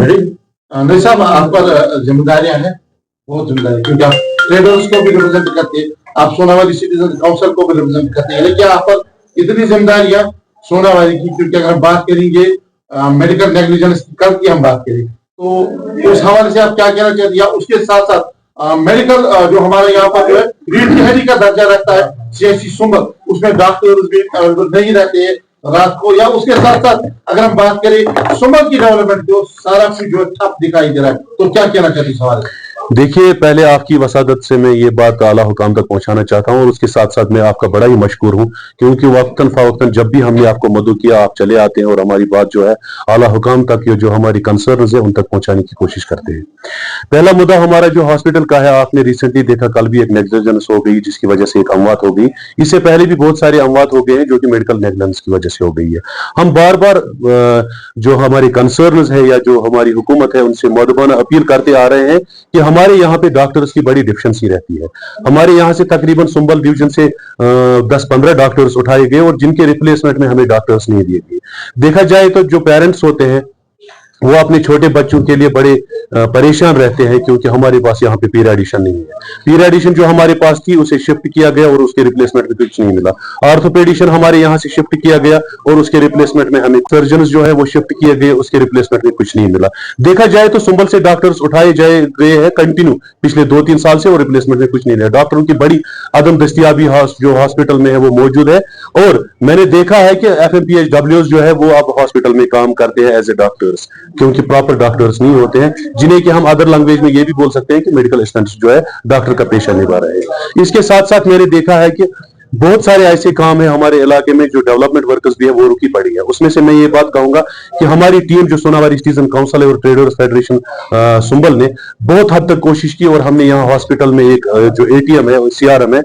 नहीं साहब, आप पर जिम्मेदारियां हैं, बहुत जिम्मेदारी, क्योंकि आप ट्रेडर्स को भी रिप्रेजेंट करते हैं, आप सोनावाली सिटीजन काउंसिल को भी रिप्रेजेंट करते हैं, लेकिन आप पर इतनी जिम्मेदारियां सोनावाली की, क्योंकि अगर हम बात करेंगे मेडिकल नेग्लिजेंस की, कल की हम बात करें तो उस हवाले से आप क्या कहना चाहते हैं? उसके साथ साथ मेडिकल जो हमारे यहाँ पर जो है रीढ़ की हड्डी का दर्जा रखता है सीएचसी सुंबल, उसमें डॉक्टर्स भी नहीं रहते हैं रात को, या उसके साथ साथ अगर हम बात करें सुंबल की डेवलपमेंट जो सारा कुछ जो ठप दिखाई दे रहा है, तो क्या कहना चाहते हैं इस हवाले से? देखिए, पहले आपकी वसादत से मैं ये बात आला हुकाम तक पहुंचाना चाहता हूं, और उसके साथ साथ मैं आपका बड़ा ही मशकूर हूं, क्योंकि वक्तन फवक्तन जब भी हमने आपको मदद किया आप चले आते हैं और हमारी बात जो है आला हुकाम तक, ये जो हमारी कंसर्न्स है उन तक पहुंचाने की कोशिश करते हैं। पहला मुद्दा हमारा जो हॉस्पिटल का है, आपने रिसेंटली देखा कल भी एक नेग्लिजेंस हो गई जिसकी वजह से एक अमवात हो गई, इससे पहले भी बहुत सारे अमवात हो गए हैं जो कि मेडिकल नेग्लिजेंस की वजह से हो गई है। हम बार बार जो हमारी कंसर्न्स है या जो हमारी हुकूमत है उनसे मौदबाना अपील करते आ रहे हैं कि हमारे यहाँ पे डॉक्टर्स की बड़ी डिफिशिएंसी रहती है। हमारे यहाँ से तकरीबन सुंबल डिवीजन से 10-15 डॉक्टर्स उठाए गए और जिनके रिप्लेसमेंट में हमें डॉक्टर्स नहीं दिए गए। देखा जाए तो जो पेरेंट्स होते हैं वो अपने छोटे बच्चों के लिए बड़े परेशान रहते हैं, क्योंकि हमारे पास यहाँ पे पीरियडिशन नहीं है। पीरियडिशन जो हमारे पास थी उसे शिफ्ट किया गया और उसके रिप्लेसमेंट में कुछ नहीं मिला। ऑर्थोपेडिशन हमारे यहाँ से शिफ्ट किया गया और उसके रिप्लेसमेंट में हमें सर्जन जो है वो शिफ्ट किए गए, उसके रिप्लेसमेंट में कुछ नहीं मिला। देखा जाए तो सुंबल से डॉक्टर्स उठाए गए हैं कंटिन्यू पिछले 2-3 साल से और रिप्लेसमेंट में कुछ नहीं है। डॉक्टरों की बड़ी अदम दस्तियाबी जो हॉस्पिटल में है वो मौजूद है, और मैंने देखा है कि FMPHWs जो है वो अब हॉस्पिटल में काम करते हैं एज ए डॉक्टर्स, क्योंकि प्रॉपर डॉक्टर्स नहीं होते हैं, जिन्हें कि हम अदर लैंग्वेज में ये भी बोल सकते हैं कि मेडिकल असिस्टेंट्स जो है डॉक्टर का पेशा निभा रहे हैं। इसके साथ साथ मैंने देखा है कि बहुत सारे ऐसे काम है हमारे इलाके में जो डेवलपमेंट वर्कर्स भी है वो रुकी पड़ी है। उसमें से मैं ये बात कहूंगा कि हमारी टीम जो सोनावाली सिटीजन काउंसिल और ट्रेडर्स फेडरेशन सुंबल ने बहुत हद तक कोशिश की, और हमने यहाँ हॉस्पिटल में एक जो ATM है CRM है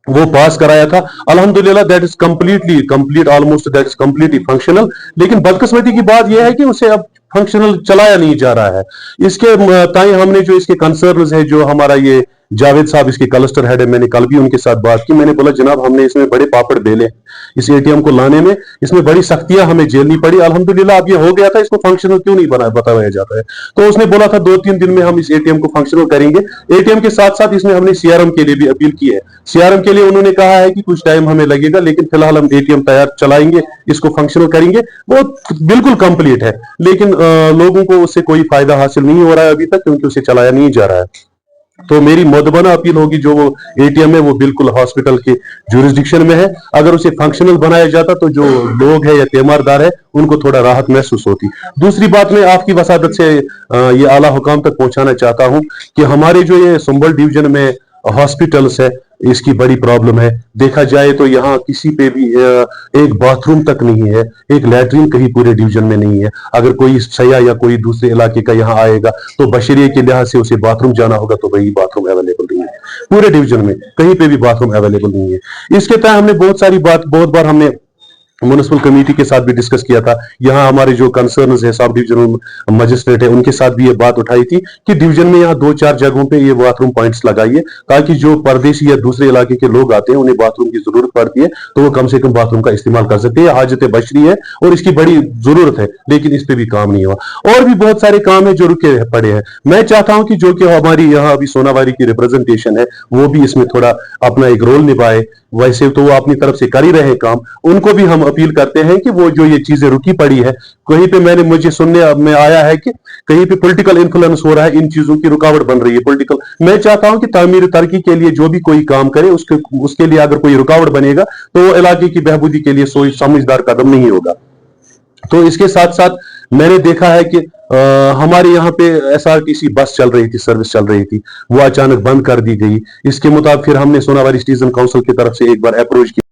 वो पास कराया था। अल्हम्दुलिल्लाह that is complete almost that is completely functional, लेकिन बदकिस्मती की बात यह है कि उसे अब फंक्शनल चलाया नहीं जा रहा है। इसके ताई हमने जो इसके कंसर्न्स है, जो हमारा ये जावेद साहब इसके क्लस्टर हेड है, मैंने कल भी उनके साथ बात की। मैंने बोला जनाब हमने इसमें बड़े पापड़ बेले, इस ATM को लाने में इसमें बड़ी सख्तियां हमें झेलनी पड़ी। अल्हम्दुलिल्लाह अब ये हो गया था, इसको फंक्शनल क्यों नहीं बताया जाता है? तो उसने बोला था 2-3 दिन में हम इस ATM को फंक्शनल करेंगे। ATM के साथ साथ इसमें हमने CRM के लिए भी अपील की है। CRM के लिए उन्होंने कहा है कि कुछ टाइम हमें लगेगा, लेकिन फिलहाल हम ATM तैयार चलाएंगे, इसको फंक्शनल करेंगे। वो बिल्कुल कंप्लीट है, लेकिन लोगों को उससे कोई फायदा हासिल नहीं हो रहा है अभी तक, क्योंकि उसे चलाया नहीं जा रहा है। तो मेरी मौदबाना अपील होगी, जो वो ATM है वो बिल्कुल हॉस्पिटल के जुरिस्डिक्शन में है, अगर उसे फंक्शनल बनाया जाता तो जो लोग है या तीमारदार है उनको थोड़ा राहत महसूस होती। दूसरी बात मैं आपकी वसादत से ये आला हुकाम तक पहुंचाना चाहता हूं कि हमारे जो ये सुंबल डिवीजन में हॉस्पिटल्स है इसकी बड़ी प्रॉब्लम है। देखा जाए तो यहाँ किसी पे भी एक बाथरूम तक नहीं है, एक लैट्रिन कहीं पूरे डिवीजन में नहीं है। अगर कोई सयाह या कोई दूसरे इलाके का यहाँ आएगा तो बशरिये के लिहाज से उसे बाथरूम जाना होगा, तो वही बाथरूम अवेलेबल नहीं है पूरे डिवीजन में, कहीं पे भी बाथरूम अवेलेबल नहीं है। इसके तहत हमने बहुत बार हमने म्युनिसिपल कमेटी के साथ भी डिस्कस किया था। यहाँ हमारे जो कंसर्न्स है सब डिविजनल मजिस्ट्रेट है उनके साथ भी ये बात उठाई थी कि डिवीजन में यहाँ 2-4 जगहों पे ये बाथरूम पॉइंट्स लगाइए, ताकि जो परदेशी या दूसरे इलाके के लोग आते हैं उन्हें बाथरूम की जरूरत पड़ती है तो वो कम से कम बाथरूम का इस्तेमाल कर सकते हैं। हाजत बशरी है और इसकी बड़ी जरूरत है, लेकिन इस पे भी काम नहीं हुआ। और भी बहुत सारे काम है जो रुके पड़े हैं। मैं चाहता हूं कि जो कि हमारी यहाँ अभी सोनावाली की रिप्रेजेंटेशन है वो भी इसमें थोड़ा अपना एक रोल निभाए। वैसे तो वो अपनी तरफ से कर ही रहे काम, उनको भी हम अपील करते हैं कि वो जो ये चीजें रुकी पड़ी है, कहीं पे मुझे सुनने में आया है कि कहीं पे पॉलिटिकल इन्फ्लुएंस हो रहा है, इन चीजों की रुकावट बन रही है पॉलिटिकल। मैं चाहता हूं कि तामीर तरक्की के लिए जो भी कोई काम करे उसके लिए अगर कोई रुकावट बनेगा तो वो इलाके की बहबूदी के लिए सोच समझदार कदम नहीं होगा। तो इसके साथ साथ मैंने देखा है कि हमारे यहाँ पे SRTC बस चल रही थी, सर्विस चल रही थी, वो अचानक बंद कर दी गई। इसके मुताबिक फिर हमने सोनावाली सिटीजन काउंसिल की तरफ से एक बार अप्रोच किया।